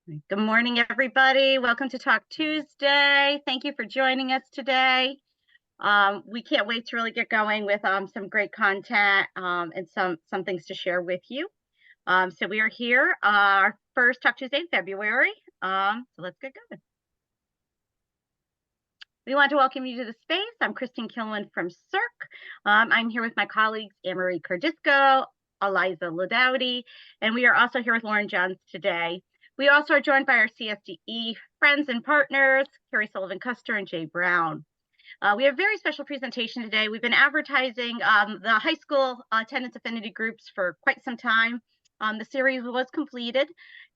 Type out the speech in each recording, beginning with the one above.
Good morning, everybody. Welcome to Talk Tuesday. Thank you for joining us today. We can't wait to really get going with some great content and some things to share with you. So we are here, our first Talk Tuesday in February. So let's get going. We want to welcome you to the space. I'm Christine Kilman from CERC. I'm here with my colleagues, Anne-Marie Cordisco, Eliza Ladowdy, and we are also here with Lauren Johns today. We also are joined by our CSDE friends and partners, Carrie Sullivan Custer and Jay Brown. We have a very special presentation today. We've been advertising the high school attendance affinity groups for quite some time. The series was completed,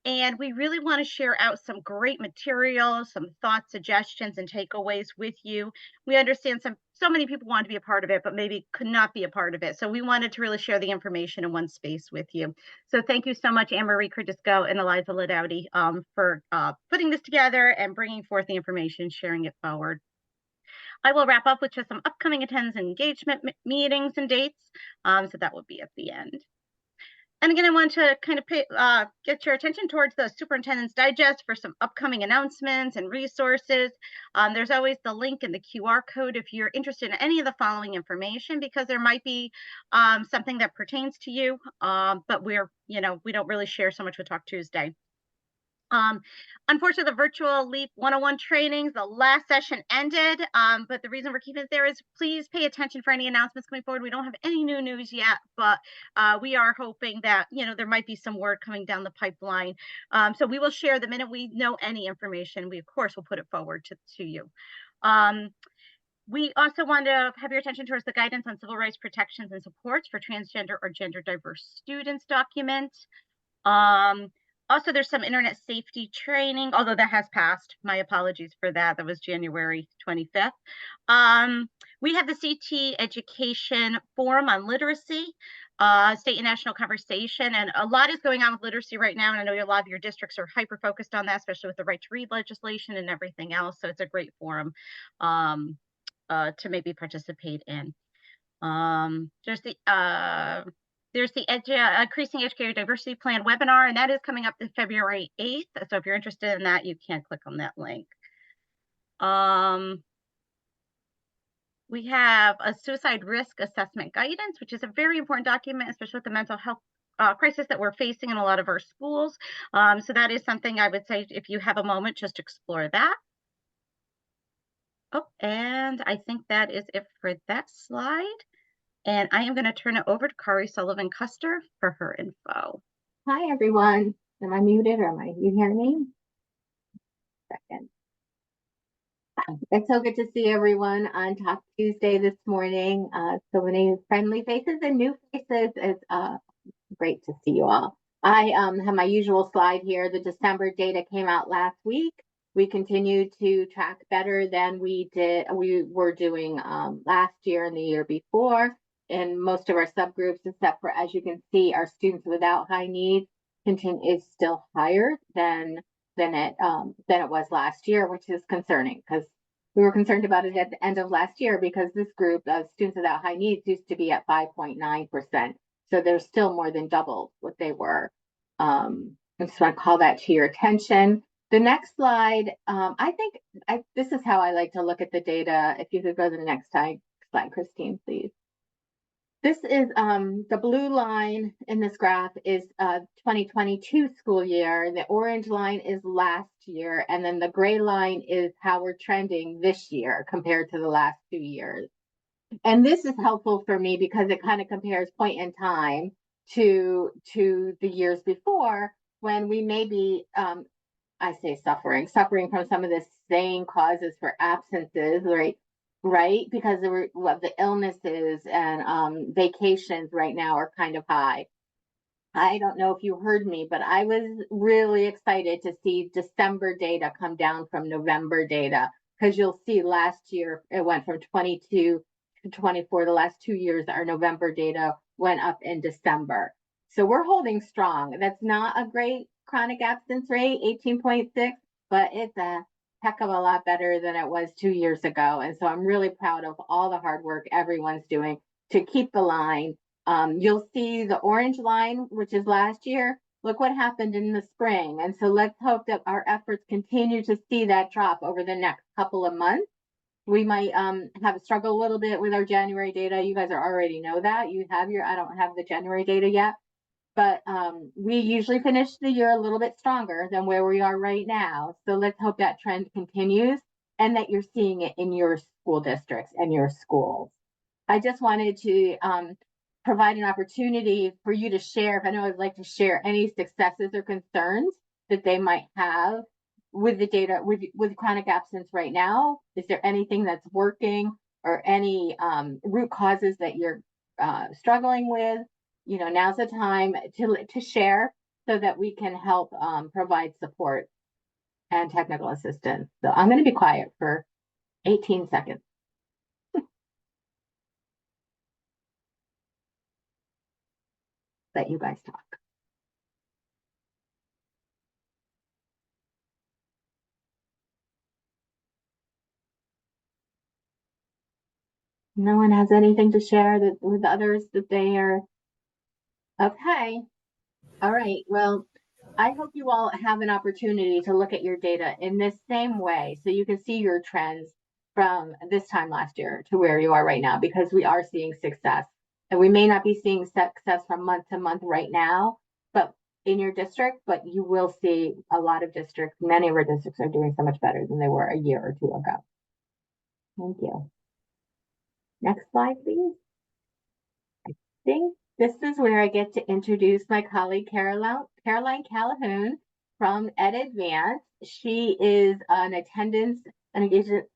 and we really want to share out some great material, some thoughts, suggestions, and takeaways with you. We understand so many people want to be a part of it, but maybe could not be a part of it. So we wanted to really share the information in one space with you. So thank you so much, Anne-Marie Cordisco and Eliza Ladowdy, for putting this together and bringing forth the information, sharing it forward. I will wrap up with just some upcoming attendance and engagement meetings and dates. So that will be at the end. And again, I want to kind of get your attention towards the Superintendent's Digest for some upcoming announcements and resources. There's always the link in the QR code if you're interested in any of the following information, because there might be something that pertains to you, but we don't really share so much with Talk Tuesday. Unfortunately, the virtual LEAP 101 trainings, the last session ended, but the reason we're keeping it there is please pay attention for any announcements coming forward. We don't have any new news yet, but we are hoping that, there might be some word coming down the pipeline. So we will share the minute we know any information. We, of course, will put it forward to you. We also want to have your attention towards the guidance on civil rights protections and supports for transgender or gender diverse students document. Also, there's some internet safety training, although that has passed. My apologies for that. That was January 25th. We have the CT Education Forum on Literacy, state and national conversation, and a lot is going on with literacy right now. And I know a lot of your districts are hyper-focused on that, especially with the right to read legislation and everything else. So it's a great forum to maybe participate in. There's the Increasing Educator Diversity Plan webinar, and that is coming up February 8th. So if you're interested in that, you can click on that link. We have a suicide risk assessment guidance, which is a very important document, especially with the mental health crisis that we're facing in a lot of our schools. So that is something I would say, if you have a moment, just explore that. Oh, and I think that is it for that slide. And I am going to turn it over to Carrie Sullivan Custer for her info. Hi, everyone. Am I muted or you hearing me? Second. It's so good to see everyone on Talk Tuesday this morning. So many friendly faces and new faces. It's great to see you all. I have my usual slide here. The December data came out last week. We continue to track better than we were doing last year and the year before. In most of our subgroups, except for, as you can see, our students without high needs is still higher than it was last year, which is concerning because we were concerned about it at the end of last year because this group of students without high needs used to be at 5.9%. So they're still more than double what they were. I just want to call that to your attention. The next slide, this is how I like to look at the data. If you could go to the next slide, Christine, please. This is the blue line in this graph is 2022 school year. The orange line is last year, and then the gray line is how we're trending this year compared to the last 2 years. And this is helpful for me because it kind of compares point in time to the years before when we may be, I say suffering from some of the same causes for absences, right? Because of the illnesses and vacations right now are kind of high. I don't know if you heard me, but I was really excited to see December data come down from November data, because you'll see last year it went from 22 to 24. The last 2 years, our November data went up in December. So we're holding strong. That's not a great chronic absence rate, 18.6, but it's a heck of a lot better than it was 2 years ago. And so I'm really proud of all the hard work everyone's doing to keep the line. You'll see the orange line, which is last year, look what happened in the spring. And so let's hope that our efforts continue to see that drop over the next couple of months. We might have a struggle a little bit with our January data. You guys already know that. You have your, I don't have the January data yet, but we usually finish the year a little bit stronger than where we are right now. So let's hope that trend continues and that you're seeing it in your school districts and your schools. I just wanted to provide an opportunity for you to share, if anyone would like to share any successes or concerns that they might have with the data, with chronic absence right now. Is there anything that's working or any root causes that you're struggling with? You know, now's the time to share so that we can help provide support and technical assistance. So I'm going to be quiet for 18 seconds. Let you guys talk. No one has anything to share that with others that they are okay. All right. Well, I hope you all have an opportunity to look at your data in this same way so you can see your trends from this time last year to where you are right now, because we are seeing success. And we may not be seeing success from month to month right now, but in your district, but you will see a lot of districts, many of our districts are doing so much better than they were a year or two ago. Thank you. Next slide, please. I think this is where I get to introduce my colleague, Caroline Calhoun from EdAdvance. She is an attendance and engagement,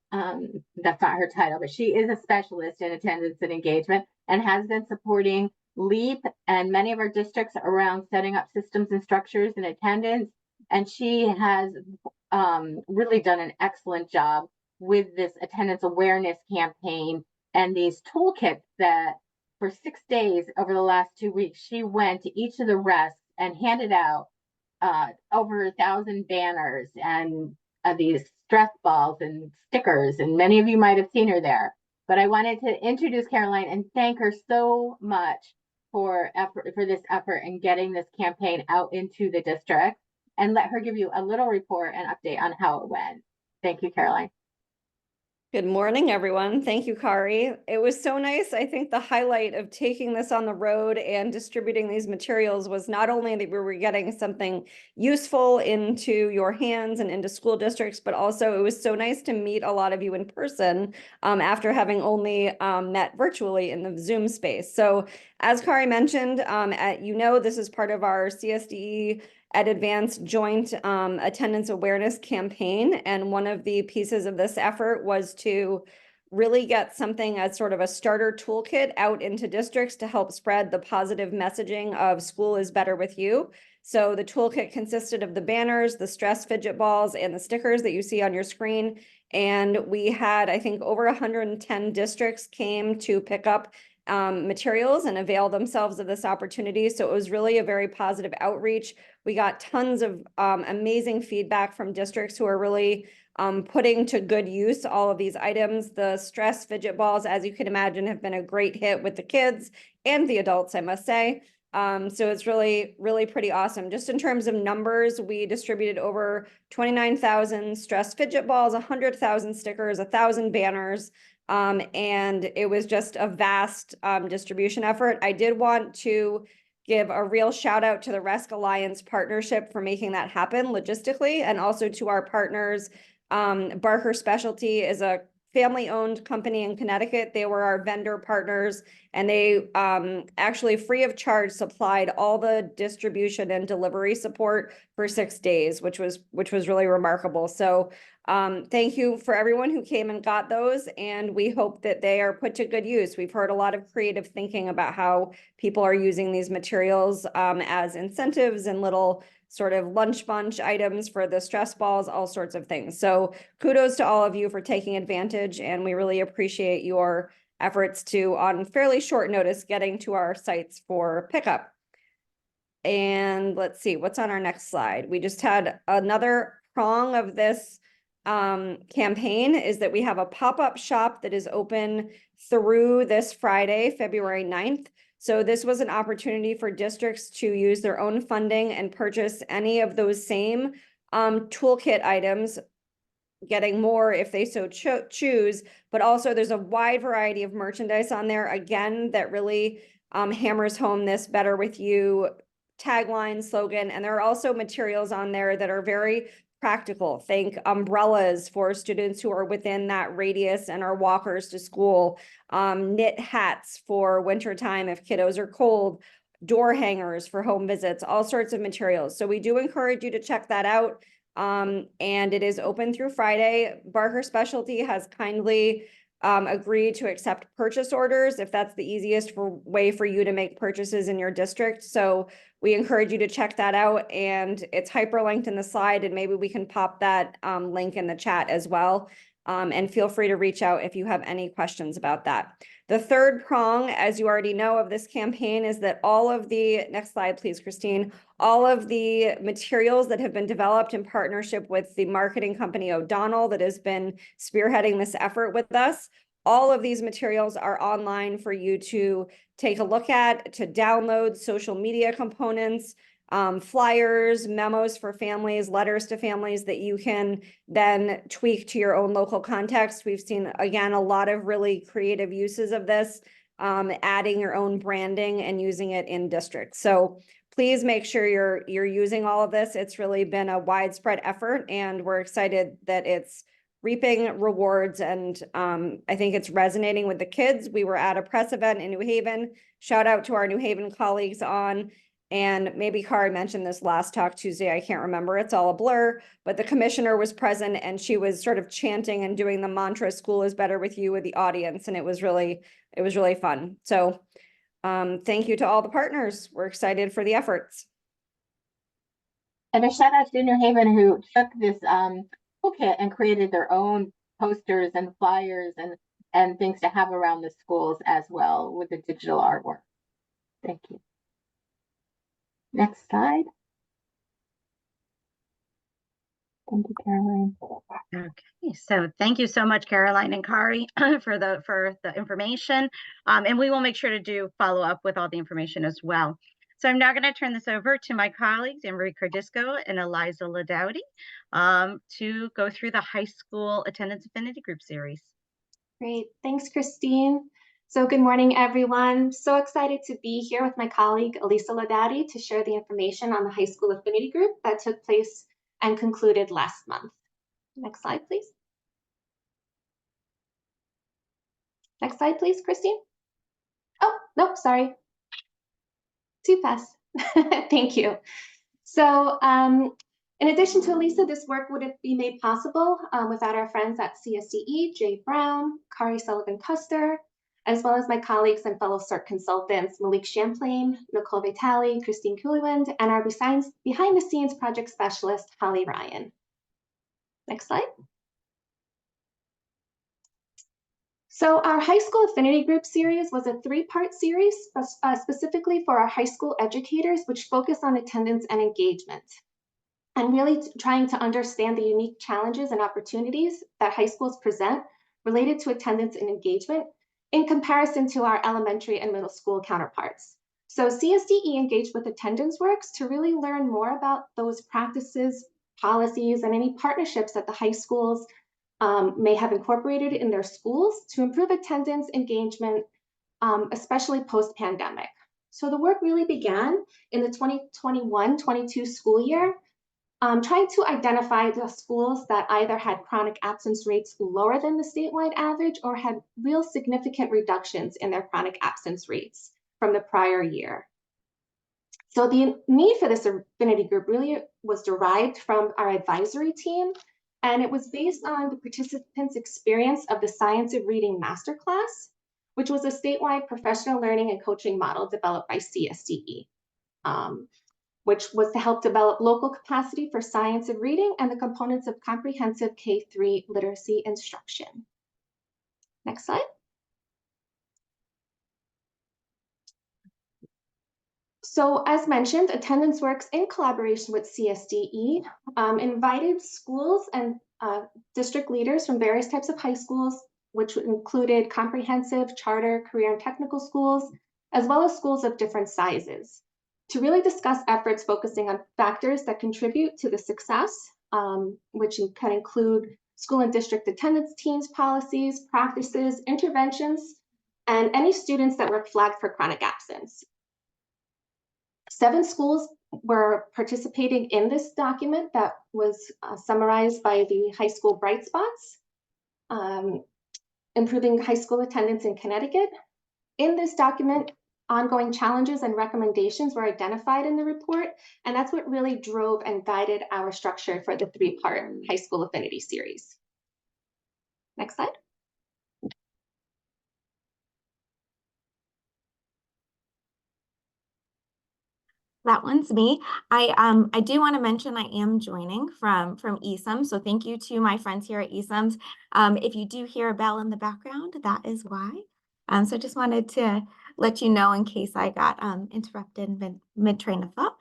that's not her title, but she is a specialist in attendance and engagement and has been supporting LEAP and many of our districts around setting up systems and structures in attendance. And she has really done an excellent job with this attendance awareness campaign and these toolkits that for 6 days over the last 2 weeks, she went to each of the rests and handed out over 1,000 banners and these stress balls and stickers. And many of you might have seen her there. But I wanted to introduce Caroline and thank her so much for this effort in getting this campaign out into the district, and let her give you a little report and update on how it went. Thank you, Caroline. Good morning, everyone. Thank you, Kari. It was so nice. I think the highlight of taking this on the road and distributing these materials was not only that we were getting something useful into your hands and into school districts, but also it was so nice to meet a lot of you in person after having only met virtually in the Zoom space. So as Kari mentioned, this is part of our CSDE EdAdvance joint attendance awareness campaign. And one of the pieces of this effort was to really get something as sort of a starter toolkit out into districts to help spread the positive messaging of school is better with you. So the toolkit consisted of the banners, the stress fidget balls, and the stickers that you see on your screen. And we had, I think, over 110 districts came to pick up materials and avail themselves of this opportunity. So it was really a very positive outreach. We got tons of amazing feedback from districts who are really putting to good use all of these items. The stress fidget balls, as you can imagine, have been a great hit with the kids and the adults, I must say. So it's really, really pretty awesome. Just in terms of numbers, we distributed over 29,000 stress fidget balls, 100,000 stickers, 1,000 banners, and it was just a vast distribution effort. I did want to give a real shout out to the RESC Alliance partnership for making that happen logistically, and also to our partners. Barker Specialty is a family-owned company in Connecticut. They were our vendor partners, and they actually free of charge supplied all the distribution and delivery support for 6 days, which was really remarkable. So thank you for everyone who came and got those, and we hope that they are put to good use. We've heard a lot of creative thinking about how people are using these materials as incentives and little sort of lunch bunch items for the stress balls, all sorts of things. So kudos to all of you for taking advantage, and we really appreciate your efforts to, on fairly short notice, getting to our sites for pickup. And let's see, what's on our next slide? We just had another prong of this campaign is that we have a pop-up shop that is open through this Friday, February 9th. So this was an opportunity for districts to use their own funding and purchase any of those same toolkit items, getting more if they so choose, but also there's a wide variety of merchandise on there, again, that really hammers home this Better With You tagline, slogan, and there are also materials on there that are very practical. Think umbrellas for students who are within that radius and are walkers to school, knit hats for wintertime if kiddos are cold, door hangers for home visits, all sorts of materials. So we do encourage you to check that out. And it is open through Friday. Barker Specialty has kindly agreed to accept purchase orders if that's the easiest way for you to make purchases in your district. So we encourage you to check that out, and it's hyperlinked in the slide, and maybe we can pop that link in the chat as well. And feel free to reach out if you have any questions about that. The third prong, as you already know, of this campaign is that all of the, next slide, please, Christine, all of the materials that have been developed in partnership with the marketing company O'Donnell that has been spearheading this effort with us, all of these materials are online for you to take a look at, to download social media components, flyers, memos for families, letters to families that you can then tweak to your own local context. We've seen, again, a lot of really creative uses of this, adding your own branding and using it in districts. So please make sure you're using all of this. It's really been a widespread effort, and we're excited that it's reaping rewards, and I think it's resonating with the kids. We were at a press event in New Haven. Shout out to our New Haven colleagues and maybe Kari mentioned this last Talk Tuesday, I can't remember, it's all a blur, but the commissioner was present and she was sort of chanting and doing the mantra, "School is better with you," with the audience, and it was really fun. So thank you to all the partners. We're excited for the efforts. And a shout out to New Haven, who took this toolkit and created their own posters and flyers and things to have around the schools as well with the digital artwork. Thank you. Next slide. Thank you, Caroline. Okay, so thank you so much, Caroline and Kari, for the information. And we will make sure to do follow up with all the information as well. So I'm now going to turn this over to my colleagues, Anne-Marie Cardisco and Eliza Ladowdy, to go through the high school attendance affinity group series. Great, thanks, Christine. So good morning, everyone. So excited to be here with my colleague, Elisa Ladowdy, to share the information on the high school affinity group that took place and concluded last month. Next slide, please. Next slide, please, Christine. Oh, nope, sorry. Too fast. Thank you. So in addition to Elisa, this work wouldn't be made possible without our friends at CSDE, Jay Brown, Kari Sullivan-Custer, as well as my colleagues and fellow CERC consultants, Malik Champlain, Nicole Vitale, Christine Kuliwand, and our behind-the-scenes project specialist, Holly Ryan. Next slide. So our high school affinity group series was a 3-part series specifically for our high school educators, which focus on attendance and engagement, and really trying to understand the unique challenges and opportunities that high schools present related to attendance and engagement in comparison to our elementary and middle school counterparts. So CSDE engaged with Attendance Works to really learn more about those practices, policies, and any partnerships that the high schools may have incorporated in their schools to improve attendance, engagement, especially post-pandemic. So the work really began in the 2021-22 school year, trying to identify the schools that either had chronic absence rates lower than the statewide average or had real significant reductions in their chronic absence rates from the prior year. So the need for this affinity group really was derived from our advisory team, and it was based on the participants' experience of the Science of Reading Masterclass, which was a statewide professional learning and coaching model developed by CSDE. Which was to help develop local capacity for science of reading and the components of comprehensive K-3 literacy instruction. Next slide. So as mentioned, Attendance Works in collaboration with CSDE invited schools and district leaders from various types of high schools, which included comprehensive, charter, career and technical schools, as well as schools of different sizes, to really discuss efforts focusing on factors that contribute to the success, which can include school and district attendance teams, policies, practices, interventions, and any students that were flagged for chronic absence. 7 schools were participating in this document that was summarized by the High School Bright Spots, improving high school attendance in Connecticut. In this document, ongoing challenges and recommendations were identified in the report, and that's what really drove and guided our structure for the 3-part high school affinity series. Next slide. That one's me. I do want to mention I am joining from ESUM, so thank you to my friends here at ESUMS. If you do hear a bell in the background, that is why. So just wanted to let you know in case I got interrupted mid train of thought.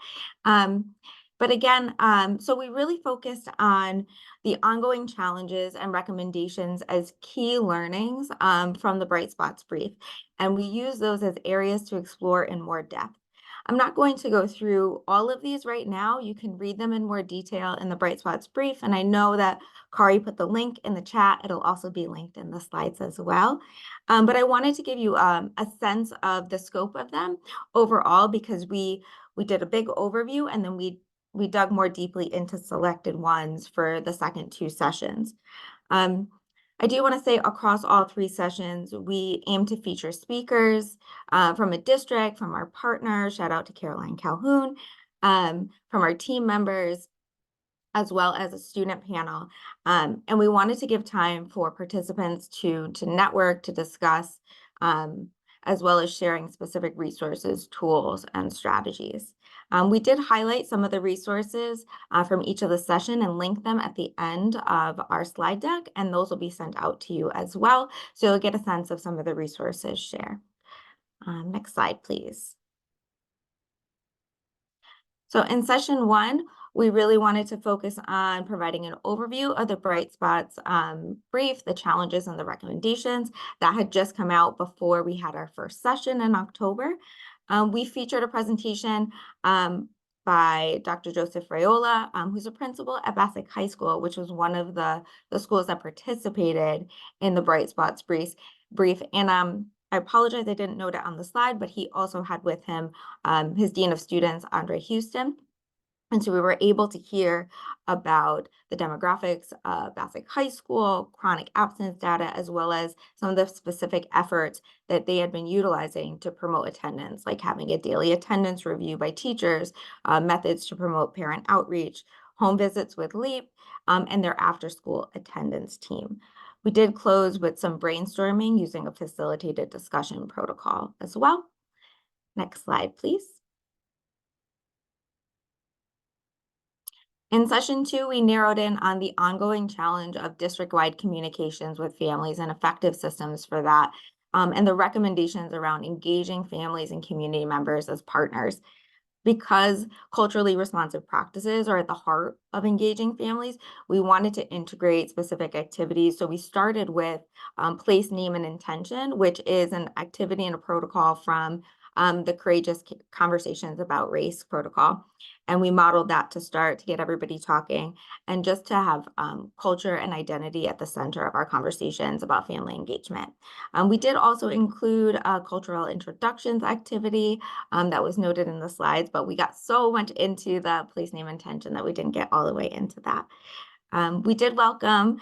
But again, so we really focused on the ongoing challenges and recommendations as key learnings from the Bright Spots brief, and we use those as areas to explore in more depth. I'm not going to go through all of these right now. You can read them in more detail in the Bright Spots brief, and I know that Kari put the link in the chat. It'll also be linked in the slides as well. But I wanted to give you a sense of the scope of them overall, because we did a big overview and then we dug more deeply into selected ones for the second 2 sessions. I do want to say across all 3 sessions, we aim to feature speakers from a district, from our partners, shout out to Caroline Calhoun, from our team members, as well as a student panel. And we wanted to give time for participants to network, to discuss, as well as sharing specific resources, tools, and strategies. We did highlight some of the resources from each of the session and link them at the end of our slide deck, and those will be sent out to you as well. So you'll get a sense of some of the resources shared. Next slide, please. So in session 1, we really wanted to focus on providing an overview of the Bright Spots brief, the challenges and the recommendations that had just come out before we had our first session in October. We featured a presentation by Dr. Joseph Raiola, who's a principal at Bassick High School, which was one of the schools that participated in the Bright Spots brief. And I apologize, I didn't note it on the slide, but he also had with him his Dean of Students, Andre Houston. And so we were able to hear about the demographics of Bassick High School, chronic absence data, as well as some of the specific efforts that they had been utilizing to promote attendance, like having a daily attendance review by teachers, methods to promote parent outreach, home visits with LEAP, and their after-school attendance team. We did close with some brainstorming using a facilitated discussion protocol as well. Next slide, please. In session 2, we narrowed in on the ongoing challenge of district-wide communications with families and effective systems for that, and the recommendations around engaging families and community members as partners. Because culturally responsive practices are at the heart of engaging families, we wanted to integrate specific activities. So we started with place, name, and intention, which is an activity and a protocol from the Courageous Conversations About Race protocol. And we modeled that to start to get everybody talking and just to have culture and identity at the center of our conversations about family engagement. We did also include a cultural introductions activity that was noted in the slides, but we got so much into the place, name, intention that we didn't get all the way into that. We did welcome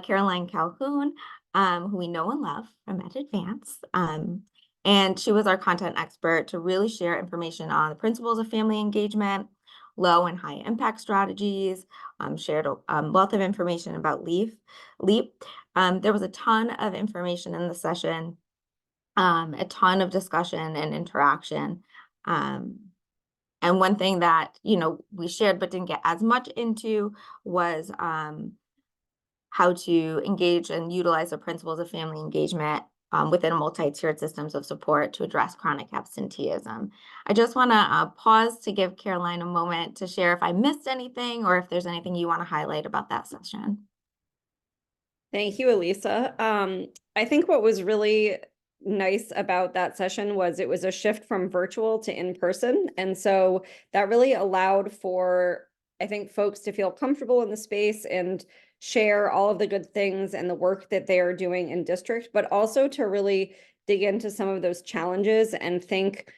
Caroline Calhoun, who we know and love from EdAdvance. And she was our content expert to really share information on the principles of family engagement, low and high impact strategies, shared a wealth of information about LEAP. There was a ton of information in the session, a ton of discussion and interaction. And one thing that, we shared but didn't get as much into was how to engage and utilize the principles of family engagement within multi-tiered systems of support to address chronic absenteeism. I just want to pause to give Caroline a moment to share if I missed anything or if there's anything you want to highlight about that session. Thank you, Elisa. I think what was really nice about that session was it was a shift from virtual to in-person. And so that really allowed for, I think, folks to feel comfortable in the space and share all of the good things and the work that they are doing in district, but also to really dig into some of those challenges and think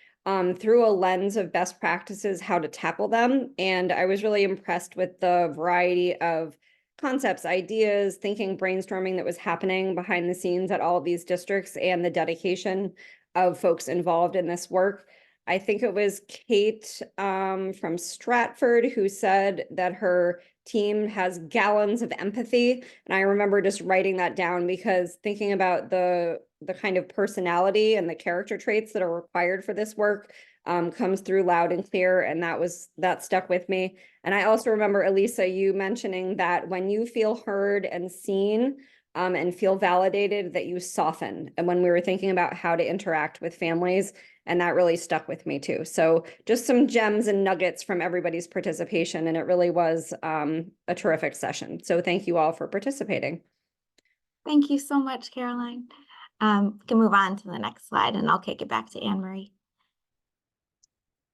through a lens of best practices, how to tackle them. And I was really impressed with the variety of concepts, ideas, thinking, brainstorming that was happening behind the scenes at all of these districts and the dedication of folks involved in this work. I think it was Kate from Stratford who said that her team has gallons of empathy. And I remember just writing that down because thinking about the kind of personality and the character traits that are required for this work comes through loud and clear. And that stuck with me. And I also remember, Elisa, you mentioning that when you feel heard and seen and feel validated, that you soften. And when we were thinking about how to interact with families, and that really stuck with me too. So just some gems and nuggets from everybody's participation. And it really was a terrific session. So thank you all for participating. Thank you so much, Caroline. Can move on to the next slide and I'll kick it back to Anne Marie.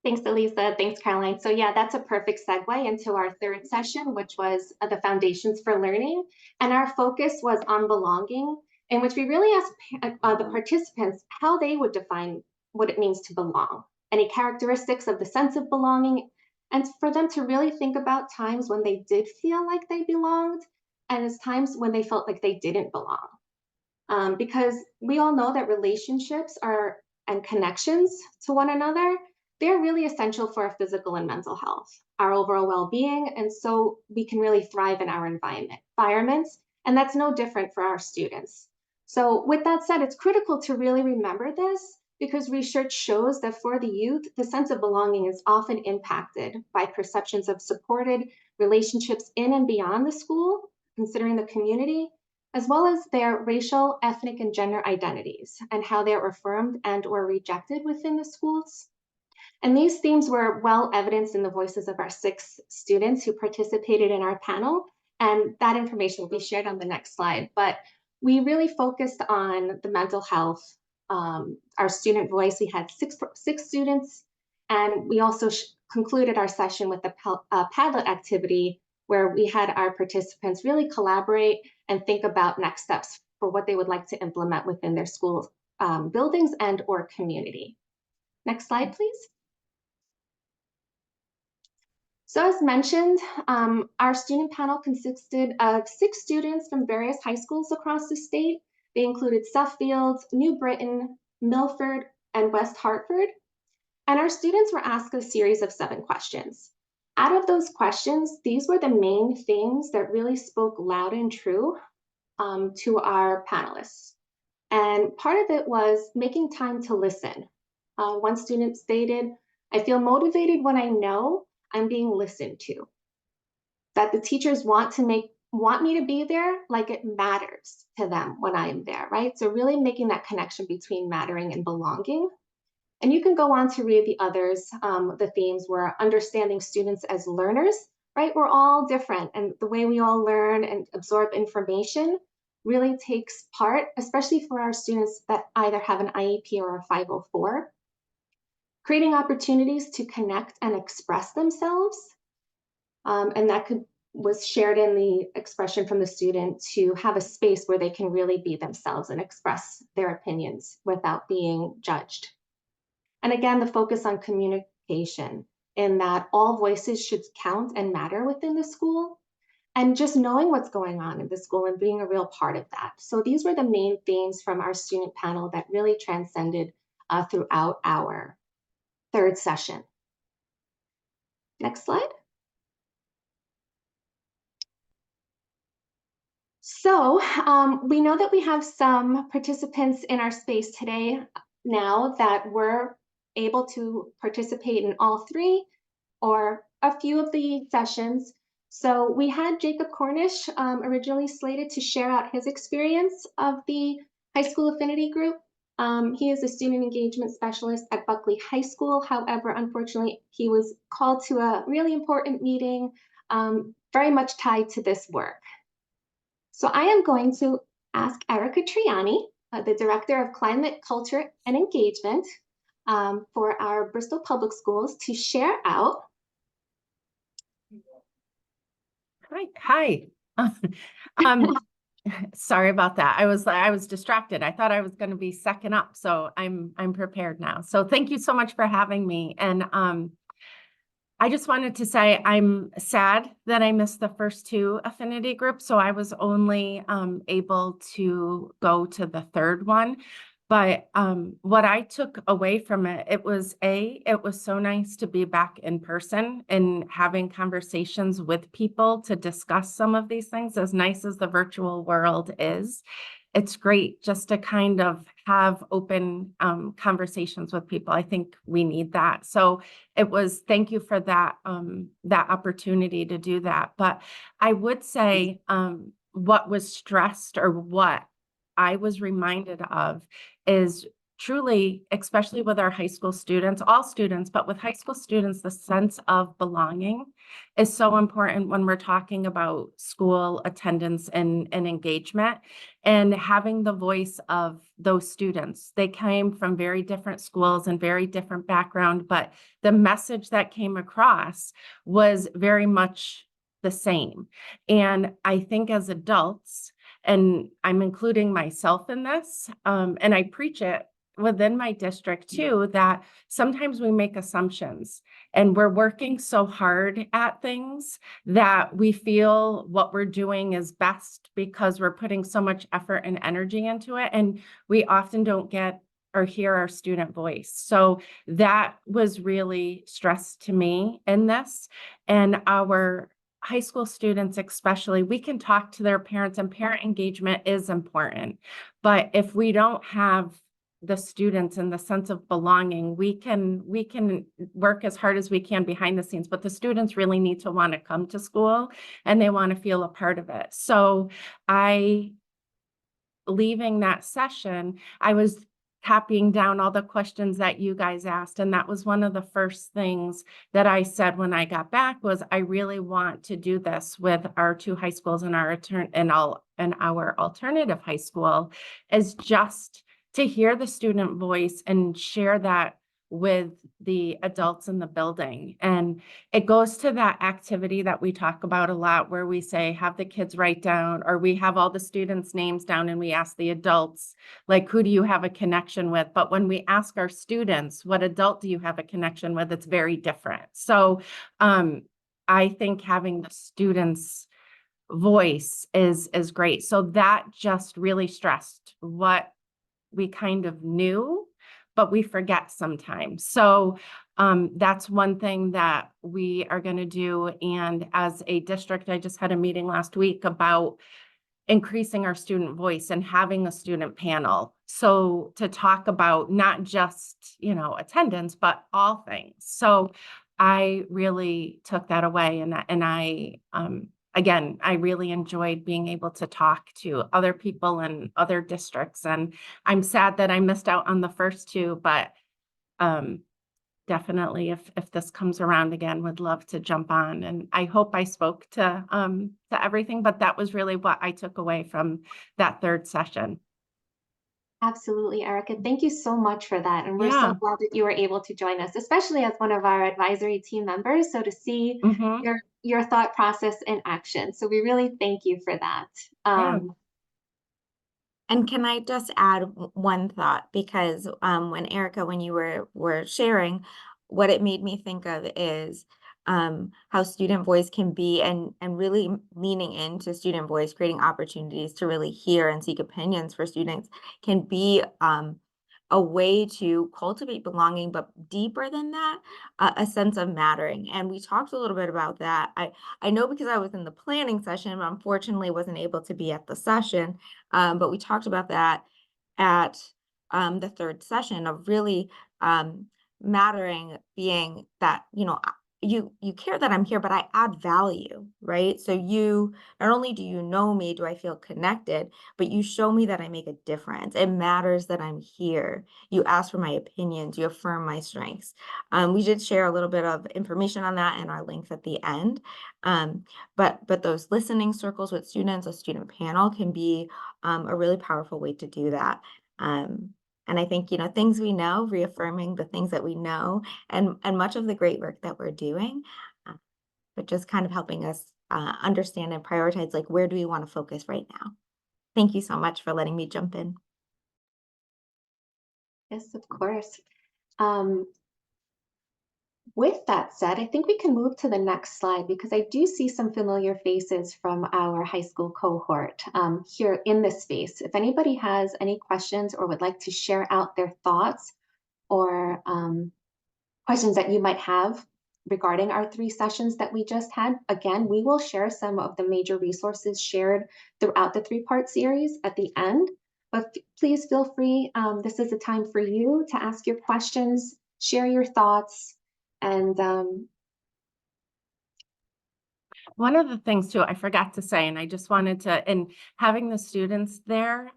Thanks, Elisa. Thanks, Caroline. So yeah, that's a perfect segue into our third session, which was the Foundations for Learning. And our focus was on belonging, in which we really asked the participants how they would define what it means to belong, any characteristics of the sense of belonging, and for them to really think about times when they did feel like they belonged and as times when they felt like they didn't belong. Because we all know that relationships and connections to one another, they're really essential for our physical and mental health, our overall well-being, and so we can really thrive in our environments, and that's no different for our students. So with that said, it's critical to really remember this because research shows that for the youth, the sense of belonging is often impacted by perceptions of supported relationships in and beyond the school, considering the community, as well as their racial, ethnic, and gender identities and how they're affirmed and or rejected within the schools. And these themes were well evidenced in the voices of our 6 students who participated in our panel, and that information will be shared on the next slide. But we really focused on the mental health, our student voice. We had six students, and we also concluded our session with a Padlet activity where we had our participants really collaborate and think about next steps for what they would like to implement within their school buildings and or community. Next slide, please. So as mentioned, our student panel consisted of 6 students from various high schools across the state. They included Suffield, New Britain, Milford, and West Hartford. And our students were asked a series of 7 questions. Out of those questions, these were the main things that really spoke loud and true to our panelists. And part of it was making time to listen. One student stated, "I feel motivated when I know I'm being listened to." That the teachers want me to be there, like it matters to them when I am there, right? So really making that connection between mattering and belonging. And you can go on to read the others. The themes were understanding students as learners, right? We're all different, and the way we all learn and absorb information really takes part, especially for our students that either have an IEP or a 504. Creating opportunities to connect and express themselves. And that was shared in the expression from the student to have a space where they can really be themselves and express their opinions without being judged. And again, the focus on communication in that all voices should count and matter within the school, and just knowing what's going on in the school and being a real part of that. So these were the main themes from our student panel that really transcended throughout our third session. Next slide. So we know that we have some participants in our space today now that were able to participate in all 3 or a few of the sessions. So we had Jacob Cornish originally slated to share out his experience of the high school affinity group. He is a student engagement specialist at Buckley High School. However, unfortunately, he was called to a really important meeting, very much tied to this work. So I am going to ask Erica Triani the Director of Climate, Culture, and Engagement for our Bristol Public Schools to share out. Hi. Sorry about that. I was distracted. I thought I was going to be second up, so I'm prepared now. So thank you so much for having me. And I just wanted to say I'm sad that I missed the first two affinity groups, so I was only able to go to the third one. But what I took away from it, it was so nice to be back in person and having conversations with people to discuss some of these things, as nice as the virtual world is. It's great just to kind of have open conversations with people. I think we need that. So thank you for that, that opportunity to do that. But I would say what was stressed, or what I was reminded of, is truly, especially with our high school students, all students, but with high school students, the sense of belonging is so important when we're talking about school attendance and engagement, and having the voice of those students. They came from very different schools and very different background, but the message that came across was very much the same. And I think as adults, and I'm including myself in this, and I preach it within my district too, that sometimes we make assumptions and we're working so hard at things that we feel what we're doing is best because we're putting so much effort and energy into it. And we often don't get or hear our student voice. So that was really stressed to me in this. And our high school students, especially, we can talk to their parents, and parent engagement is important. But if we don't have the students and the sense of belonging, we can work as hard as we can behind the scenes, but the students really need to want to come to school and they want to feel a part of it. So leaving that session, I was copying down all the questions that you guys asked. And that was one of the first things that I said when I got back was, I really want to do this with our two high schools and our alternative high school, is just to hear the student voice and share that with the adults in the building. And it goes to that activity that we talk about a lot, where we say, have the kids write down, or we have all the students' names down and we ask the adults, like, who do you have a connection with? But when we ask our students, what adult do you have a connection with? It's very different. So I think having the students' voice is great. So that just really stressed what we kind of knew, but we forget sometimes. So that's one thing that we are going to do. And as a district, I just had a meeting last week about increasing our student voice and having a student panel. So to talk about not just, attendance, but all things. So I really took that away. And I, again, I really enjoyed being able to talk to other people in other districts. And I'm sad that I missed out on the first two, but definitely if this comes around again, would love to jump on. And I hope I spoke to everything, but that was really what I took away from that third session. Absolutely, Erica. Thank you so much for that. And we're Yeah. so glad that you were able to join us, especially as one of our advisory team members. So to see Mhm. your thought process in action. So we really thank you for that. Yeah. And can I just add one thought? Because when Erica, when you were sharing, what it made me think of is how student voice can be, and really leaning into student voice, creating opportunities to really hear and seek opinions for students can be a way to cultivate belonging, but deeper than that, a sense of mattering. And we talked a little bit about that. I know because I was in the planning session, but unfortunately wasn't able to be at the session. But we talked about that at the third session of really mattering, being that, you care that I'm here, but I add value, right? So you, not only do you know me, do I feel connected, but you show me that I make a difference. It matters that I'm here. You ask for my opinions, you affirm my strengths. We did share a little bit of information on that in our links at the end. But those listening circles with students, a student panel, can be a really powerful way to do that. And I think, things we know, reaffirming the things that we know, and much of the great work that we're doing, but just kind of helping us understand and prioritize, like, where do we want to focus right now? Thank you so much for letting me jump in. Yes, of course. With that said, I think we can move to the next slide because I do see some familiar faces from our high school cohort here in this space. If anybody has any questions or would like to share out their thoughts or questions that you might have regarding our 3 sessions that we just had, again, we will share some of the major resources shared throughout the 3-part series at the end. But please feel free, this is a time for you to ask your questions, share your thoughts, and One of the things too, I forgot to say, and I just wanted to, and having the students there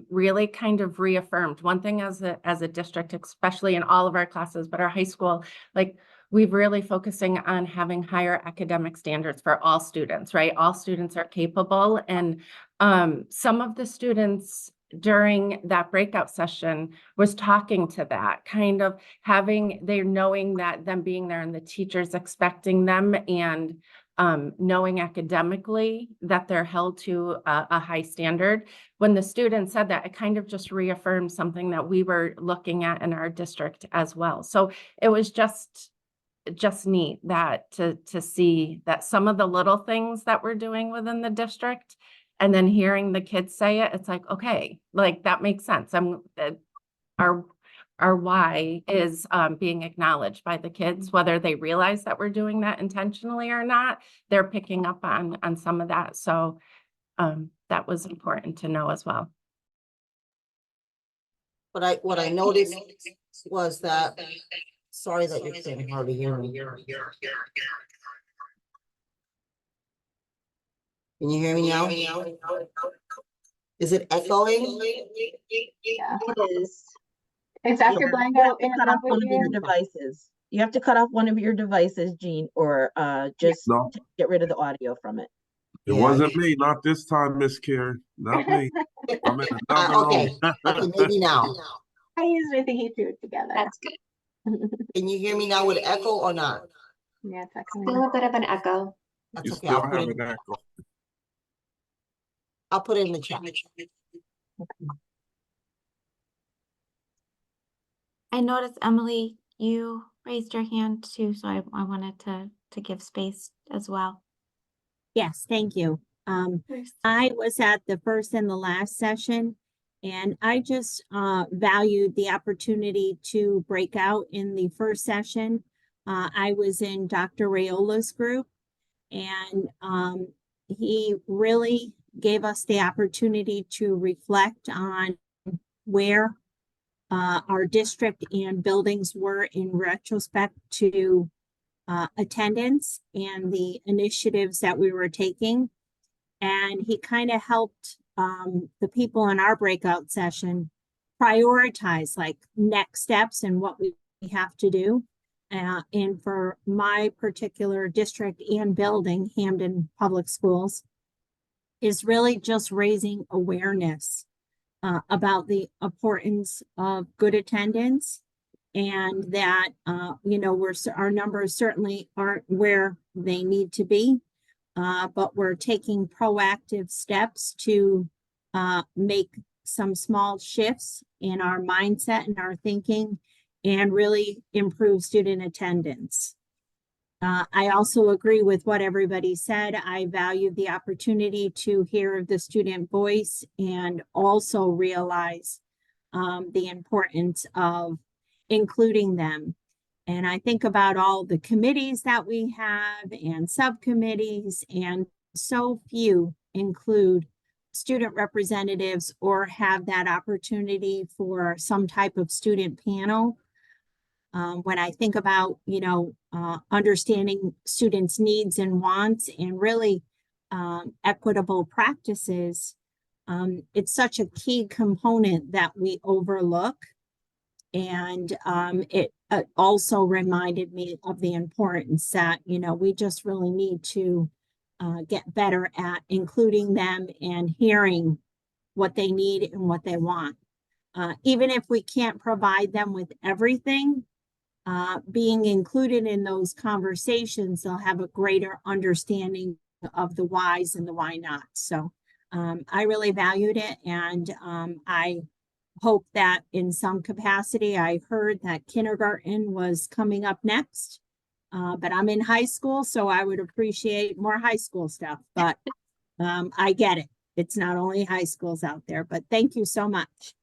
really kind of reaffirmed one thing as a district, especially in all of our classes, but our high school, like we're really focusing on having higher academic standards for all students, right? All students are capable. And some of the students during that breakout session was talking to that, kind of they're knowing that them being there and the teachers expecting them, and knowing academically that they're held to a high standard. When the student said that, it kind of just reaffirmed something that we were looking at in our district as well. So it was just neat that to see that some of the little things that we're doing within the district, and then hearing the kids say it, it's like, okay, like that makes sense. Our why is being acknowledged by the kids, whether they realize that we're doing that intentionally or not. They're picking up on some of that. So that was important to know as well. But what I noticed was that, sorry that you're saying hard to hear me. Can you hear me now? Is it echoing? Yeah, it is. Is Dr. Blanco in Cut off one of your here? devices. You have to cut off one of your devices, Jean, or just No, get rid of the audio from it. it Yeah. wasn't me, not this time, Miss Karen, not me. I'm in another Okay, room. okay, maybe now. I usually think he threw it together. that's good. Can you hear me now with echo or not? Yeah, it's Still a bit of an echo. That's You okay, still have an echo. I'll put it in the chat. I noticed, Emily, you raised your hand too, so I wanted to give space as well. Yes, thank you. I was at the first and the last session, and I just valued the opportunity to break out in the first session. I was in Dr. Rayola's group, and he really gave us the opportunity to reflect on where our district and buildings were in retrospect to attendance and the initiatives that we were taking. And he kind of helped the people in our breakout session prioritize like next steps and what we have to do. And for my particular district and building, Hamden Public Schools, is really just raising awareness about the importance of good attendance, and that our numbers certainly aren't where they need to be, but we're taking proactive steps to make some small shifts in our mindset and our thinking and really improve student attendance. I also agree with what everybody said. I value the opportunity to hear the student voice and also realize the importance of including them. And I think about all the committees that we have and subcommittees, and so few include student representatives or have that opportunity for some type of student panel. When I think about, understanding students' needs and wants and really equitable practices, it's such a key component that we overlook. And it also reminded me of the importance that, we just really need to get better at including them and hearing what they need and what they want. even if we can't provide them with everything, being included in those conversations, they'll have a greater understanding of the whys and the why not. So I really valued it, and I hope that in some capacity, I heard that kindergarten was coming up next. But I'm in high school, so I would appreciate more high school stuff, but I get it. It's not only high schools out there, but thank you so much.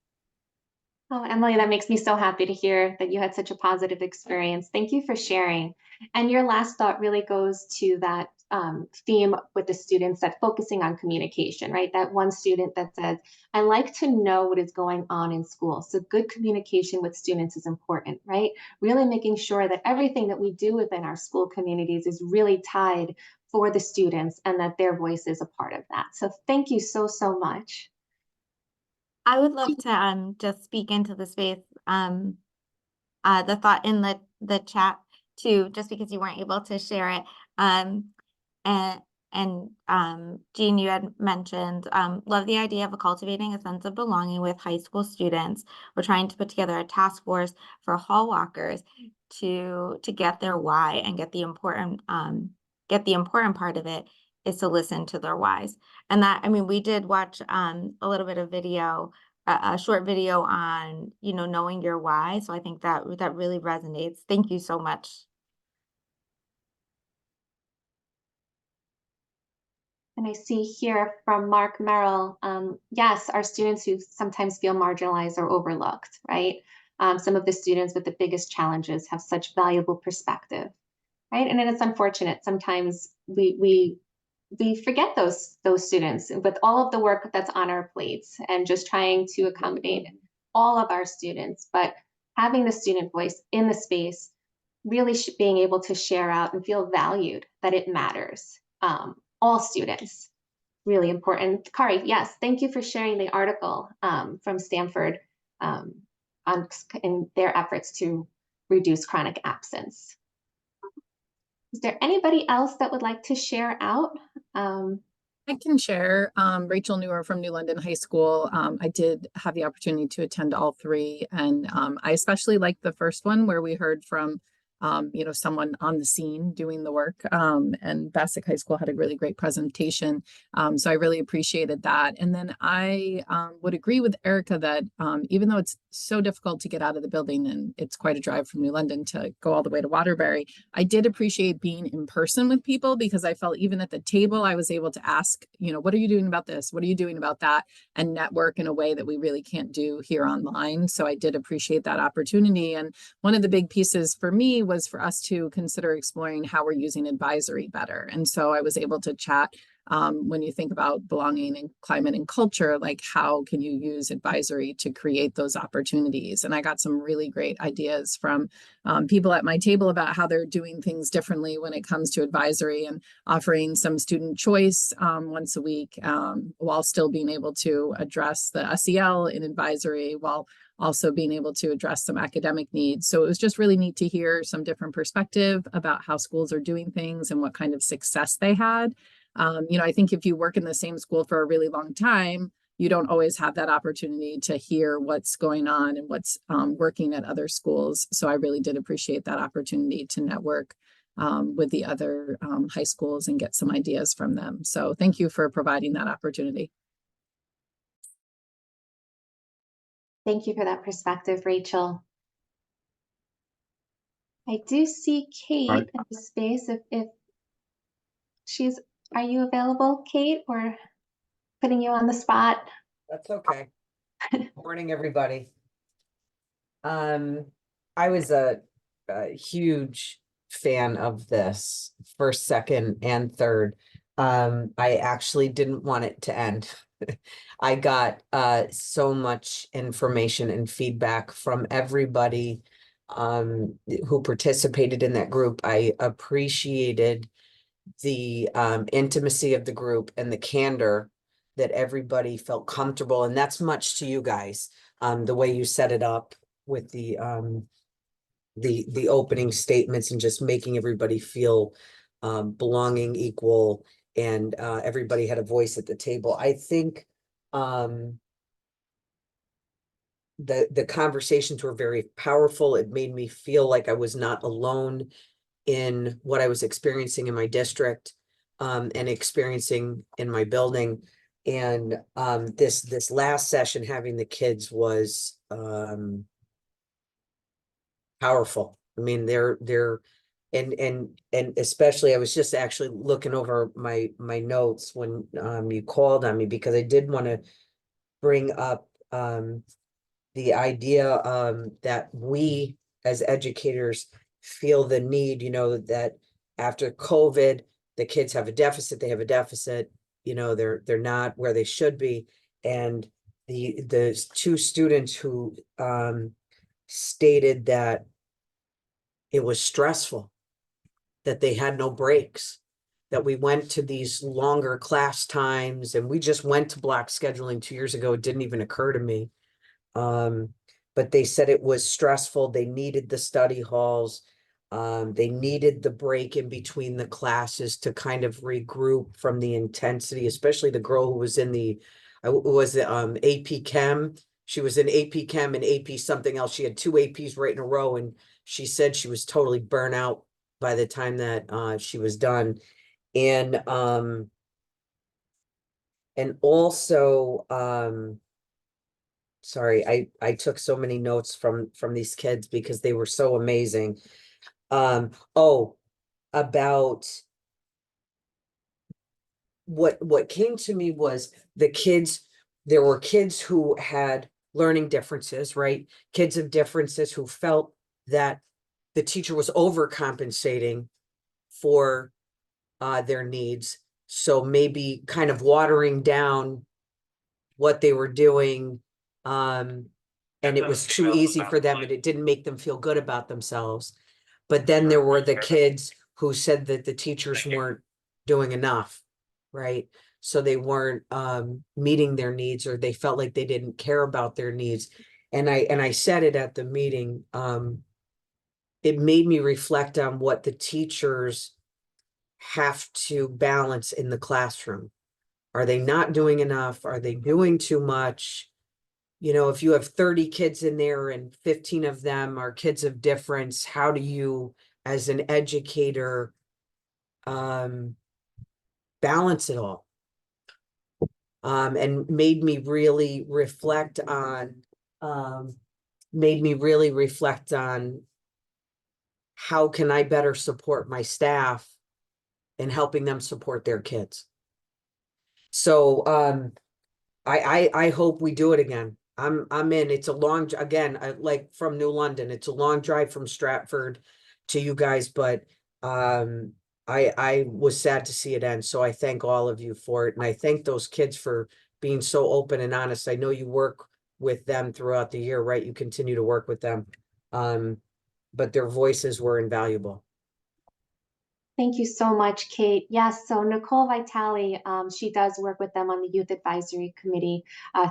Oh, Emily, that makes me so happy to hear that you had such a positive experience. Thank you for sharing. And your last thought really goes to that theme with the students, that focusing on communication, right? That one student that says, I like to know what is going on in school. So good communication with students is important, right? Really making sure that everything that we do within our school communities is really tied for the students and that their voice is a part of that. So thank you so, so much. I would love to just speak into the space, the thought in the chat too, just because you weren't able to share it. Jean, you had mentioned, love the idea of cultivating a sense of belonging with high school students. We're trying to put together a task force for hall walkers to get their why and get the important part of it is to listen to their whys. And that, I mean, we did watch a little bit of video, a short video on, knowing your why. So I think that really resonates. Thank you so much. And I see here from Mark Merrill, yes, our students who sometimes feel marginalized or overlooked, right? Some of the students with the biggest challenges have such valuable perspective, right? And it's unfortunate. Sometimes we forget those students with all of the work that's on our plates and just trying to accommodate all of our students, but having the student voice in the space, really being able to share out and feel valued, that it matters. All students, really important. Kari, yes, thank you for sharing the article from Stanford in their efforts to reduce chronic absence. Is there anybody else that would like to share out? I can share. Rachel Newer from New London High School. I did have the opportunity to attend all three, and I especially liked the first one where we heard from someone on the scene doing the work. And Bassick High School had a really great presentation. So I really appreciated that. And then I would agree with Erica that even though it's so difficult to get out of the building and it's quite a drive from New London to go all the way to Waterbury, I did appreciate being in person with people, because I felt even at the table, I was able to ask, what are you doing about this? What are you doing about that? And network in a way that we really can't do here online. So I did appreciate that opportunity. And one of the big pieces for me was for us to consider exploring how we're using advisory better. And so I was able to chat when you think about belonging and climate and culture, like how can you use advisory to create those opportunities? And I got some really great ideas from people at my table about how they're doing things differently when it comes to advisory, and offering some student choice once a week, while still being able to address the SEL in advisory, while also being able to address some academic needs. So it was just really neat to hear some different perspective about how schools are doing things and what kind of success they had. I think if you work in the same school for a really long time, you don't always have that opportunity to hear what's going on and what's working at other schools. So I really did appreciate that opportunity to network with the other high schools and get some ideas from them. So thank you for providing that opportunity. Thank you for that perspective, Rachel. I do see Kate in the space. If she's, are you available, Kate, or putting you on the spot? That's okay. Morning, everybody. I was a huge fan of this first, second, and third. I actually didn't want it to end. I got so much information and feedback from everybody who participated in that group. I appreciated the intimacy of the group and the candor that everybody felt comfortable. And that's much to you guys, the way you set it up with the opening statements and just making everybody feel belonging, equal, and everybody had a voice at the table. I think the conversations were very powerful. It made me feel like I was not alone in what I was experiencing in my district, and experiencing in my building. And this last session, having the kids was powerful. I mean, they're and especially I was just actually looking over my notes when you called on me, because I did want to bring up the idea that we as educators feel the need, that after COVID, the kids have a deficit, they have a deficit, they're not where they should be. And the two students who stated that it was stressful, that they had no breaks, that we went to these longer class times, and we just went to block scheduling 2 years ago. It didn't even occur to me. But they said it was stressful. They needed the study halls. They needed the break in between the classes to kind of regroup from the intensity, especially the girl who was in the AP Chem. She was in AP Chem and AP something else. She had 2 APs right in a row, and she said she was totally burnt out by the time that she was done. And also sorry, I took so many notes from these kids because they were so amazing. About what came to me was the kids. There were kids who had learning differences, right? Kids of differences who felt that the teacher was overcompensating for their needs. So maybe kind of watering down what they were doing. And it was too easy for them, and it didn't make them feel good about themselves. But then there were the kids who said that the teachers weren't doing enough, right? So they weren't meeting their needs, or they felt like they didn't care about their needs. And I said it at the meeting. It made me reflect on what the teachers have to balance in the classroom. Are they not doing enough? Are they doing too much? If you have 30 kids in there and 15 of them are kids of difference, how do you, as an educator, balance it all? And made me really reflect on how can I better support my staff in helping them support their kids. So I hope we do it again. I'm in. It's a long, again, like from New London, it's a long drive from Stratford to you guys, but I was sad to see it end. So I thank all of you for it. And I thank those kids for being so open and honest. I know you work with them throughout the year, right? You continue to work with them. But their voices were invaluable. Thank you so much, Kate. Yes, so Nicole Vitale, she does work with them on the Youth Advisory Committee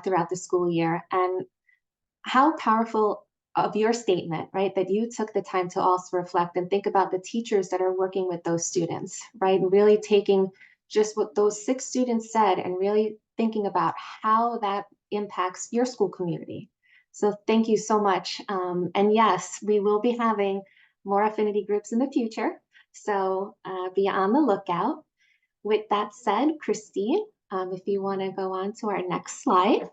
throughout the school year. And how powerful of your statement, right, that you took the time to also reflect and think about the teachers that are working with those students, right, and really taking just what those 6 students said and really thinking about how that impacts your school community. So thank you so much. And yes, we will be having more affinity groups in the future. So be on the lookout. With that said, Christine, if you want to go on to our next slide.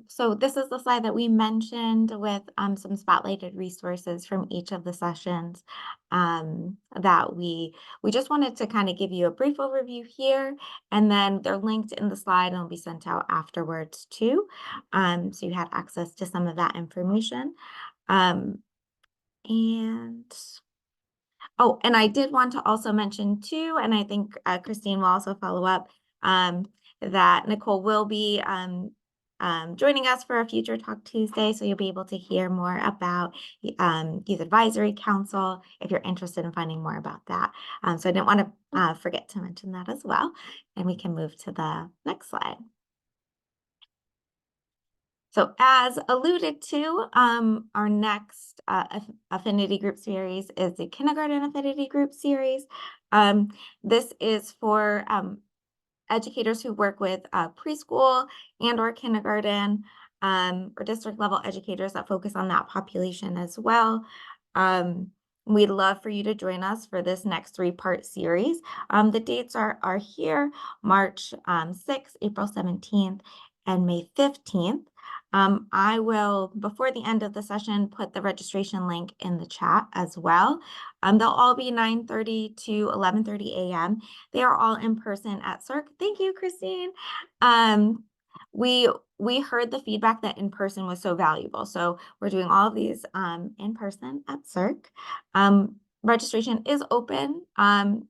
So this is the slide that we mentioned with some spotlighted resources from each of the sessions that we just wanted to kind of give you a brief overview here, and then they're linked in the slide and will be sent out afterwards too. So you had access to some of that information. And I did want to also mention too, and I think Christine will also follow up, that Nicole will be joining us for a future Talk Tuesday, so you'll be able to hear more about Youth Advisory Council if you're interested in finding more about that. So I didn't want to forget to mention that as well. And we can move to the next slide. So as alluded to, our next affinity group series is the kindergarten affinity group series. This is for educators who work with preschool and or kindergarten, or district level educators that focus on that population as well. We'd love for you to join us for this next 3-part series. The dates are here, March 6th, April 17th, and May 15th. I will, before the end of the session, put the registration link in the chat as well. They'll all be 9:30 to 11:30 a.m. They are all in person at CERC. Thank you, Christine. We heard the feedback that in person was so valuable. So we're doing all of these in person at CERC. Registration is open,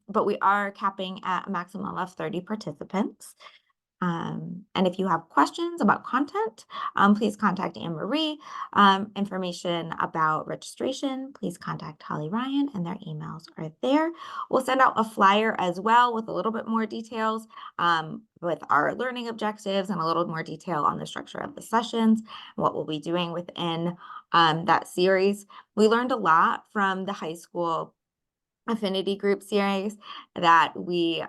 but we are capping at a maximum of 30 participants. And if you have questions about content, please contact Anne Marie. Information about registration, please contact Holly Ryan, and their emails are there. We'll send out a flyer as well with a little bit more details with our learning objectives and a little more detail on the structure of the sessions, what we'll be doing within that series. We learned a lot from the high school affinity group series that we,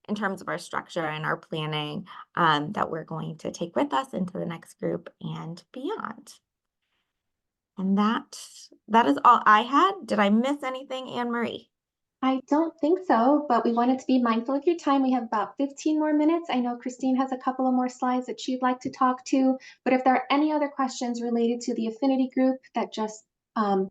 in terms of our structure and our planning, that we're going to take with us into the next group and beyond. And that is all I had. Did I miss anything, Anne Marie? I don't think so, but we wanted to be mindful of your time. We have about 15 more minutes. I know Christine has a couple of more slides that she'd like to talk to, but if there are any other questions related to the affinity group that just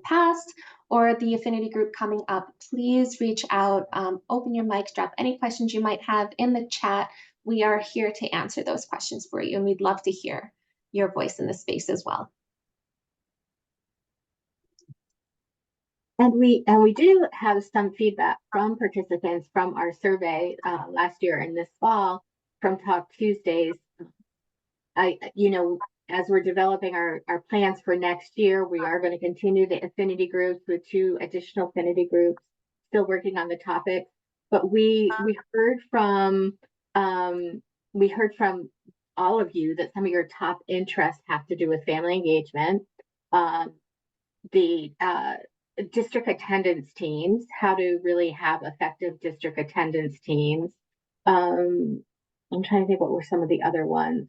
passed or the affinity group coming up, please reach out, open your mics, drop any questions you might have in the chat. We are here to answer those questions for you, and we'd love to hear your voice in the space as well. And we do have some feedback from participants from our survey last year and this fall from Talk Tuesdays. As we're developing our plans for next year, we are going to continue the affinity groups with 2 additional affinity groups, still working on the topic. But we heard from all of you that some of your top interests have to do with family engagement, the district attendance teams, how to really have effective district attendance teams. I'm trying to think what were some of the other ones.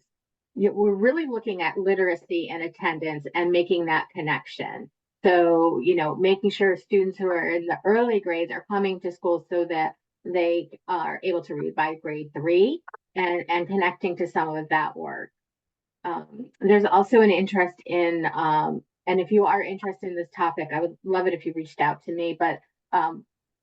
We're really looking at literacy and attendance and making that connection. So, making sure students who are in the early grades are coming to school so that they are able to read by grade 3 and connecting to some of that work. There's also an interest in, and if you are interested in this topic, I would love it if you reached out to me, but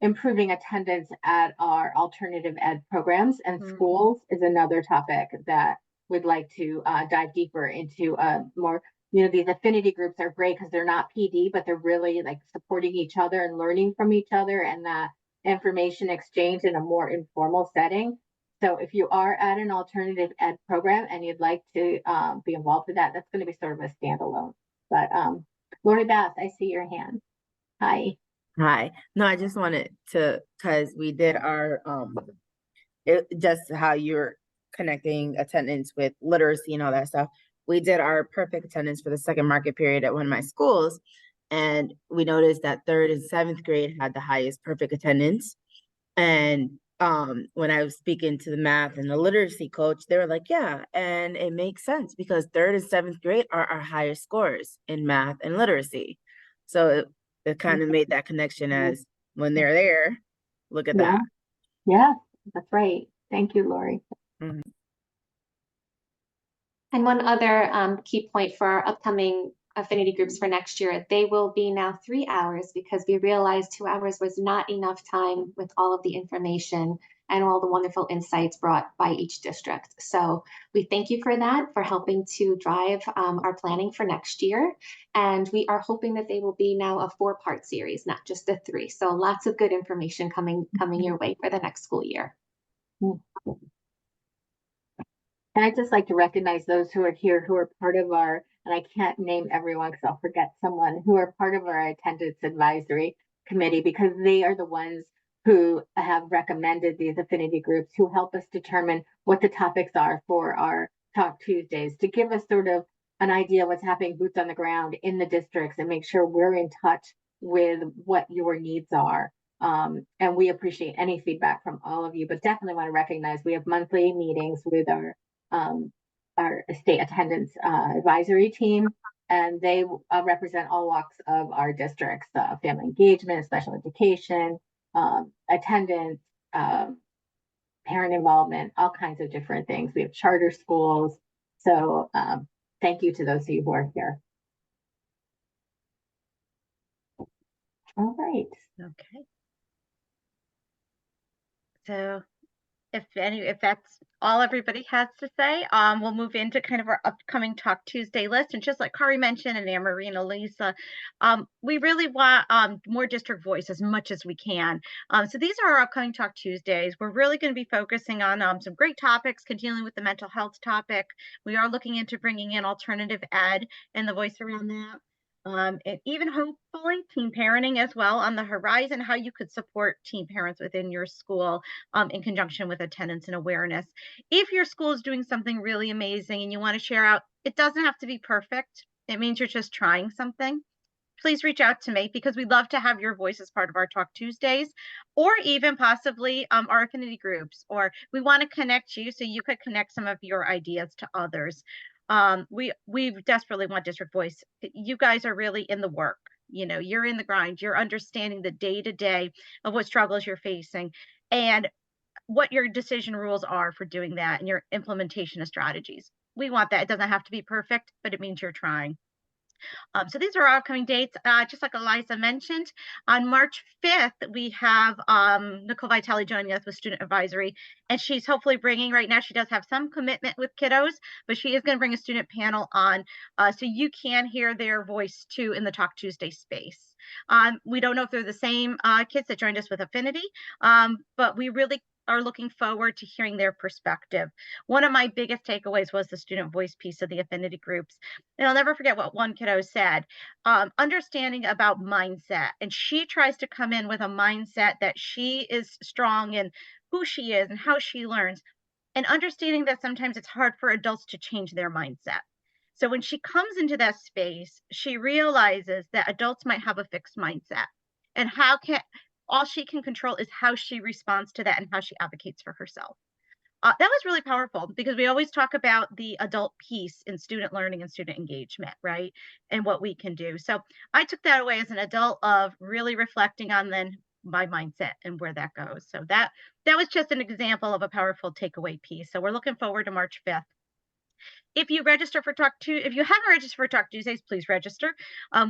improving attendance at our alternative ed programs and schools is another topic that we'd like to dive deeper into. More, these affinity groups are great because they're not PD, but they're really like supporting each other and learning from each other, and that information exchange in a more informal setting. So if you are at an alternative ed program and you'd like to be involved with that, that's going to be sort of a standalone. But Lori Beth, I see your hand. Hi. Hi. No, I just wanted to, because we did our just how you're connecting attendance with literacy and all that stuff. We did our perfect attendance for the second market period at one of my schools, and we noticed that 3rd and 7th grade had the highest perfect attendance. And when I was speaking to the math and the literacy coach, they were like, yeah, and it makes sense because 3rd and 7th grade are our highest scores in math and literacy. So it kind of made that connection as when they're there, look at that. Yeah, that's right. Thank you, Lori. Mm-hmm. And one other key point for our upcoming affinity groups for next year, they will be now 3 hours because we realized 2 hours was not enough time with all of the information and all the wonderful insights brought by each district. So we thank you for that, for helping to drive our planning for next year. And we are hoping that they will be now a 4-part series, not just a 3. So lots of good information coming your way for the next school year. And I'd just like to recognize those who are here who are part of our, and I can't name everyone because I'll forget someone, who are part of our attendance advisory committee, because they are the ones who have recommended these affinity groups, who help us determine what the topics are for our Talk Tuesdays, to give us sort of an idea what's happening boots on the ground in the districts and make sure we're in touch with what your needs are. And we appreciate any feedback from all of you, but definitely want to recognize we have monthly meetings with our state attendance advisory team, and they represent all walks of our districts, family engagement, special education, attendance, parent involvement, all kinds of different things. We have charter schools. So thank you to those of you who are here. All right. Okay. So if that's all everybody has to say, we'll move into kind of our upcoming Talk Tuesday list. And just like Kari mentioned and Anne-Marie and Elisa, we really want more district voice as much as we can. So these are our upcoming Talk Tuesdays. We're really going to be focusing on some great topics, continuing with the mental health topic. We are looking into bringing in alternative ed and the voice around that. And even hopefully teen parenting as well on the horizon, how you could support teen parents within your school in conjunction with attendance and awareness. If your school is doing something really amazing and you want to share out, it doesn't have to be perfect. It means you're just trying something. Please reach out to me because we'd love to have your voice as part of our Talk Tuesdays, or even possibly our affinity groups, or we want to connect you so you could connect some of your ideas to others. We desperately want district voice. You guys are really in the work. You know, you're in the grind. You're understanding the day-to-day of what struggles you're facing and what your decision rules are for doing that and your implementation of strategies. We want that. It doesn't have to be perfect, but it means you're trying. So these are our upcoming dates. Just like Eliza mentioned, on March 5th, we have Nicole Vitale joining us with Student Advisory, and she's hopefully bringing, right now she does have some commitment with kiddos, but she is going to bring a student panel on so you can hear their voice too in the Talk Tuesday space. We don't know if they're the same kids that joined us with Affinity, but we really are looking forward to hearing their perspective. One of my biggest takeaways was the student voice piece of the affinity groups. And I'll never forget what one kiddo said, understanding about mindset. And she tries to come in with a mindset that she is strong in who she is and how she learns, and understanding that sometimes it's hard for adults to change their mindset. So when she comes into that space, she realizes that adults might have a fixed mindset, and all she can control is how she responds to that and how she advocates for herself. That was really powerful because we always talk about the adult piece in student learning and student engagement, right? And what we can do. So I took that away as an adult of really reflecting on then my mindset and where that goes. So that was just an example of a powerful takeaway piece. So we're looking forward to March 5th. If you register for if you haven't registered for Talk Tuesdays, please register.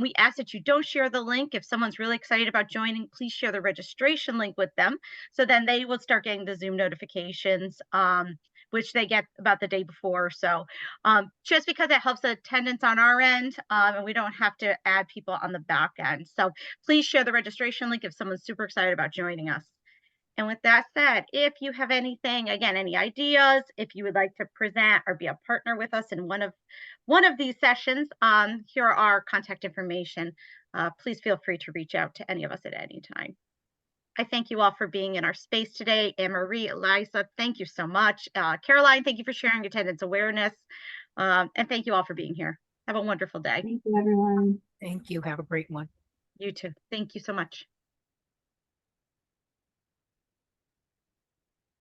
We ask that you don't share the link. If someone's really excited about joining, please share the registration link with them. So then they will start getting the Zoom notifications, which they get about the day before. So just because it helps the attendance on our end, and we don't have to add people on the back end. So please share the registration link if someone's super excited about joining us. And with that said, if you have anything, again, any ideas, if you would like to present or be a partner with us in one of these sessions, here are our contact information. Please feel free to reach out to any of us at any time. I thank you all for being in our space today. Anne-Marie, Eliza, thank you so much. Caroline, thank you for sharing attendance awareness. And thank you all for being here. Have a wonderful day. Thank you, everyone. Thank you. Have a great one. You too. Thank you so much.